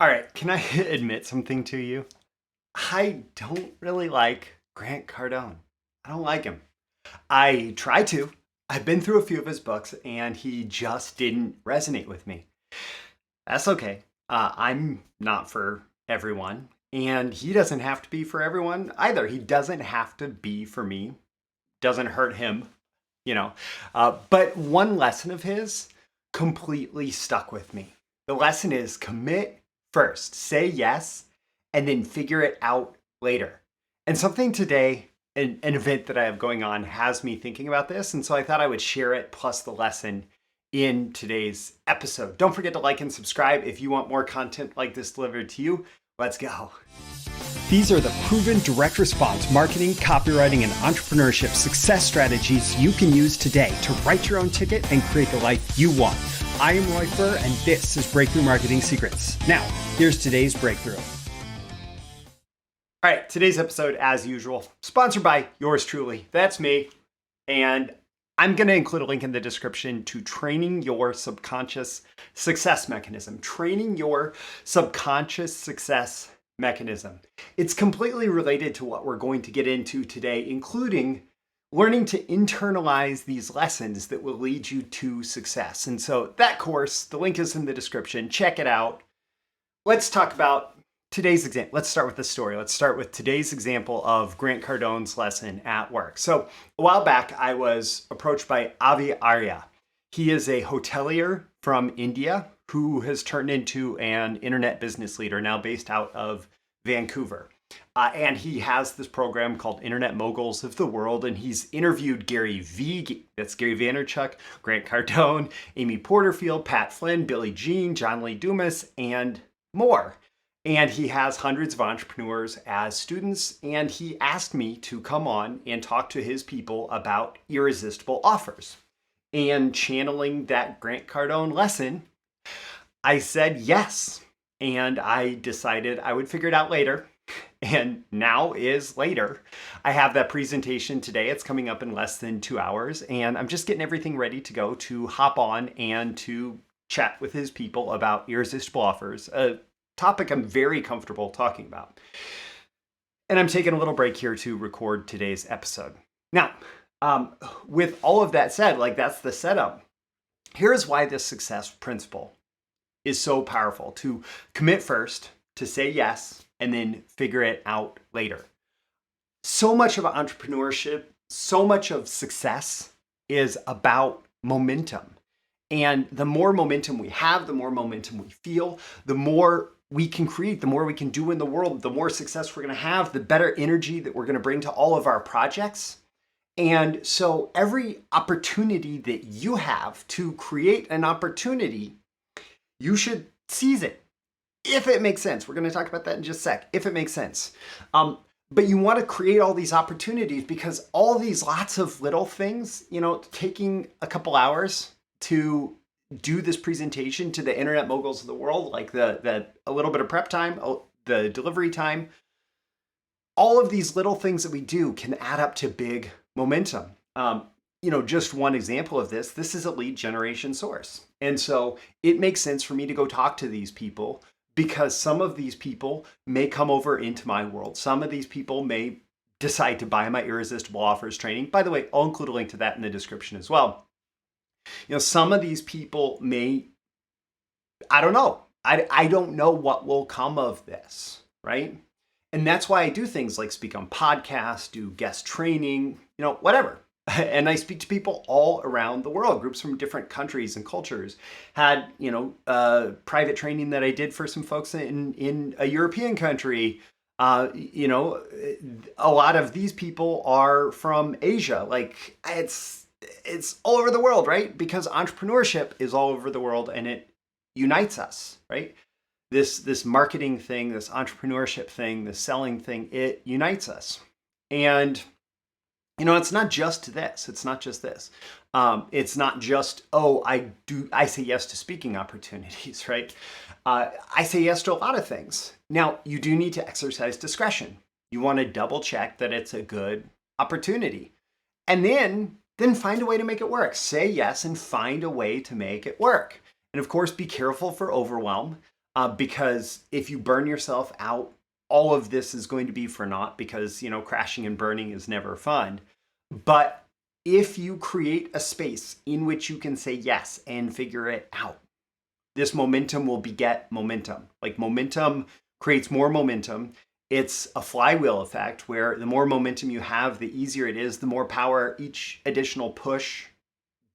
All right, can I admit something to you? I don't really like Grant Cardone. I don't like him. I try to. I've been through a few of his books and he just didn't resonate with me. That's okay. I'm not for everyone, and he doesn't have to be for everyone either. He doesn't have to be for me. Doesn't hurt him, you know. But one lesson of his completely stuck with me. The lesson is commit first, say yes, and then figure it out later. And something today, an event that I have going on, has me thinking about this. And so I thought I would share it plus the lesson in today's episode. Don't forget to like and subscribe if you want more content like this delivered to you. Let's go. These are the proven direct response marketing, copywriting, and entrepreneurship success strategies you can use today to write your own ticket and create the life you want. I am Roy Furr, and this is Breakthrough Marketing Secrets. Now, here's today's breakthrough. All right, today's episode, as usual, sponsored by yours truly. That's me. And I'm going to include a link in the description to training your subconscious success mechanism. Training your subconscious success mechanism. It's completely related to what we're going to get into today, including learning to internalize these lessons that will lead you to success. And so that course, the link is in the description. Check it out. Let's talk about today's example. Let's start with the story. Let's start with today's example of Grant Cardone's lesson at work. So a while back, I was approached by Avi Arya. He is a hotelier from India who has turned into an internet business leader now based out of Vancouver. And he has this program called Internet Moguls of the World, and he's interviewed Gary Vaynerchuk, Grant Cardone, Amy Porterfield, Pat Flynn, Billie Jean, John Lee Dumas, and more. And he has hundreds of entrepreneurs as students, and he asked me to come on and talk to his people about irresistible offers. And channeling that Grant Cardone lesson, I said yes. And I decided I would figure it out later. And now is later. I have that presentation today. It's coming up in less than 2 hours. And I'm just getting everything ready to go to hop on and to chat with his people about irresistible offers, a topic I'm very comfortable talking about. And I'm taking a little break here to record today's episode. Now, with all of that said, that's the setup. Here's why this success principle is so powerful: to commit first, to say yes, and then figure it out later. So much of entrepreneurship, so much of success is about momentum. And the more momentum we have, the more momentum we feel, the more we can create, the more we can do in the world, the more success we're going to have, the better energy that we're going to bring to all of our projects. And so every opportunity that you have to create an opportunity, you should seize it, if it makes sense. We're going to talk about that in just a sec, if it makes sense. But you want to create all these opportunities because all these lots of little things, taking a couple hours to do this presentation to the internet moguls of the world, like a little bit of prep time, the delivery time, all of these little things that we do can add up to big momentum. Just one example of this is a lead generation source. And so it makes sense for me to go talk to these people because some of these people may come over into my world. Some of these people may decide to buy my Irresistible Offers training. By the way, I'll include a link to that in the description as well. Some of these people may, I don't know. I don't know what will come of this, right? And that's why I do things like speak on podcasts, do guest training, whatever. And I speak to people all around the world, groups from different countries and cultures. Had, private training that I did for some folks in a European country. A lot of these people are from Asia. It's all over the world, right? Because entrepreneurship is all over the world and it unites us, right? This marketing thing, this entrepreneurship thing, this selling thing, it unites us. And it's not just this. It's not just this. It's not just, I say yes to speaking opportunities, right? I say yes to a lot of things. Now, you do need to exercise discretion. You want to double check that it's a good opportunity. And then find a way to make it work. Say yes and find a way to make it work. And of course, be careful for overwhelm. because if you burn yourself out, all of this is going to be for naught because, crashing and burning is never fun. But if you create a space in which you can say yes and figure it out, this momentum will beget momentum. Like momentum creates more momentum. It's a flywheel effect where the more momentum you have, the easier it is, the more power each additional push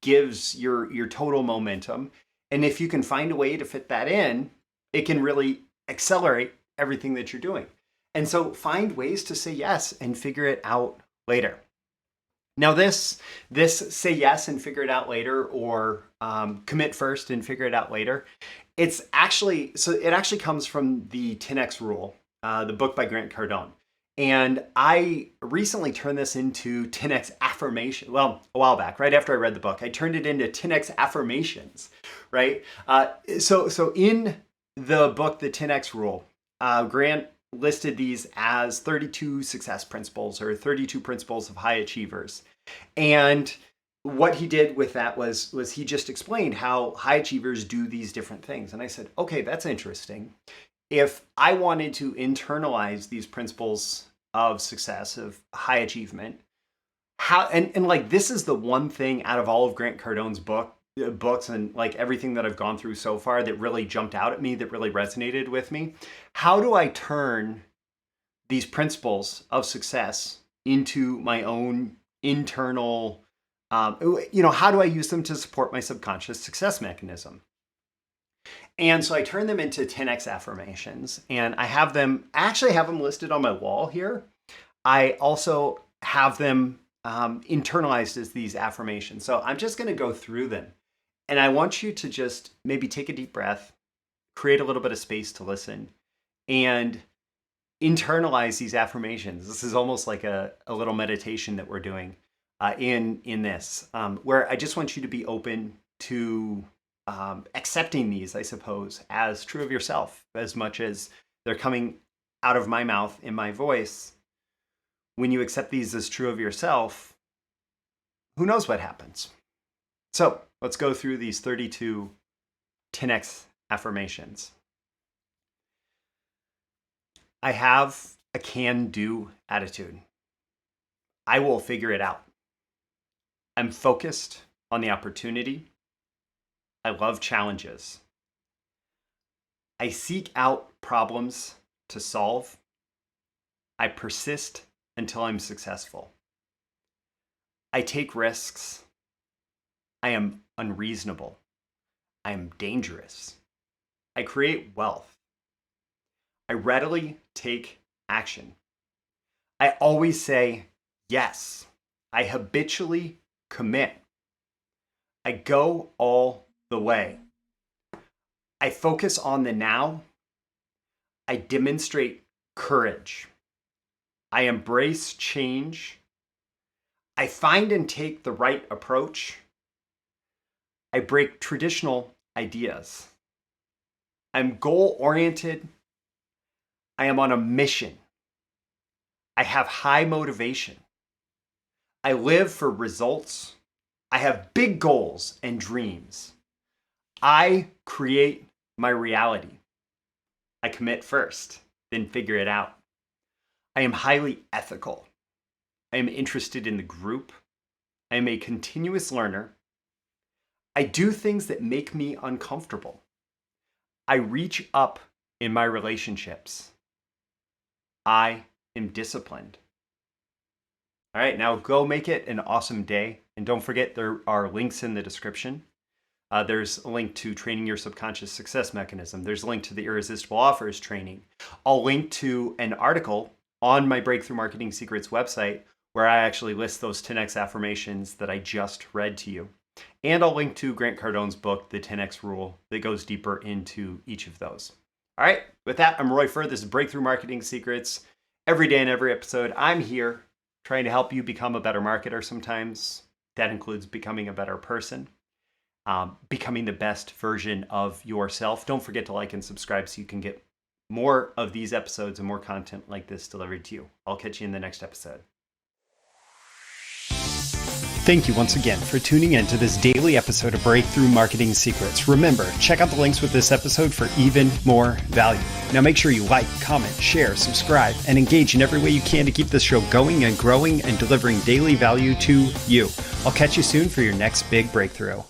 gives your total momentum. And if you can find a way to fit that in, it can really accelerate everything that you're doing. And so find ways to say yes and figure it out later. Now this say yes and figure it out later, or commit first and figure it out later. It actually comes from the 10X rule, the book by Grant Cardone. And I recently turned this into 10X affirmation. Well, a while back, right after I read the book, I turned it into 10X affirmations, right? So in the book, the 10X rule, Grant listed these as 32 success principles, or 32 principles of high achievers. And what he did with that was he just explained how high achievers do these different things. And I said, okay, that's interesting. If I wanted to internalize these principles of success, of high achievement, how and like this is the one thing out of all of Grant Cardone's books and like everything that I've gone through so far that really jumped out at me, that really resonated with me. How do I turn these principles of success into my own internal, how do I use them to support my subconscious success mechanism? And so I turn them into 10X affirmations, and I actually have them listed on my wall here. I also have them internalized as these affirmations. So I'm just going to go through them. And I want you to just maybe take a deep breath, create a little bit of space to listen, and internalize these affirmations. This is almost like a little meditation that we're doing in this, where I just want you to be open to accepting these, I suppose, as true of yourself, as much as they're coming out of my mouth in my voice. When you accept these as true of yourself, who knows what happens? So let's go through these 32 10X affirmations. I have a can-do attitude. I will figure it out. I'm focused on the opportunity. I love challenges. I seek out problems to solve. I persist until I'm successful. I take risks. I am unreasonable. I am dangerous. I create wealth. I readily take action. I always say yes. I habitually commit. I go all the way. I focus on the now. I demonstrate courage. I embrace change. I find and take the right approach. I break traditional ideas. I'm goal-oriented. I am on a mission. I have high motivation. I live for results. I have big goals and dreams. I create my reality. I commit first, then figure it out. I am highly ethical. I am interested in the group. I am a continuous learner. I do things that make me uncomfortable. I reach up in my relationships. I am disciplined. All right, now go make it an awesome day. And don't forget, there are links in the description. There's a link to training your subconscious success mechanism. There's a link to the Irresistible Offers training. I'll link to an article on my Breakthrough Marketing Secrets website where I actually list those 10X affirmations that I just read to you. And I'll link to Grant Cardone's book, The 10X Rule, that goes deeper into each of those. All right, with that, I'm Roy Furr. This is Breakthrough Marketing Secrets. Every day and every episode, I'm here trying to help you become a better marketer sometimes. That includes becoming a better person, becoming the best version of yourself. Don't forget to like and subscribe so you can get more of these episodes and more content like this delivered to you. I'll catch you in the next episode. Thank you once again for tuning in to this daily episode of Breakthrough Marketing Secrets. Remember, check out the links with this episode for even more value. Now make sure you like, comment, share, subscribe, and engage in every way you can to keep this show going and growing and delivering daily value to you. I'll catch you soon for your next big breakthrough.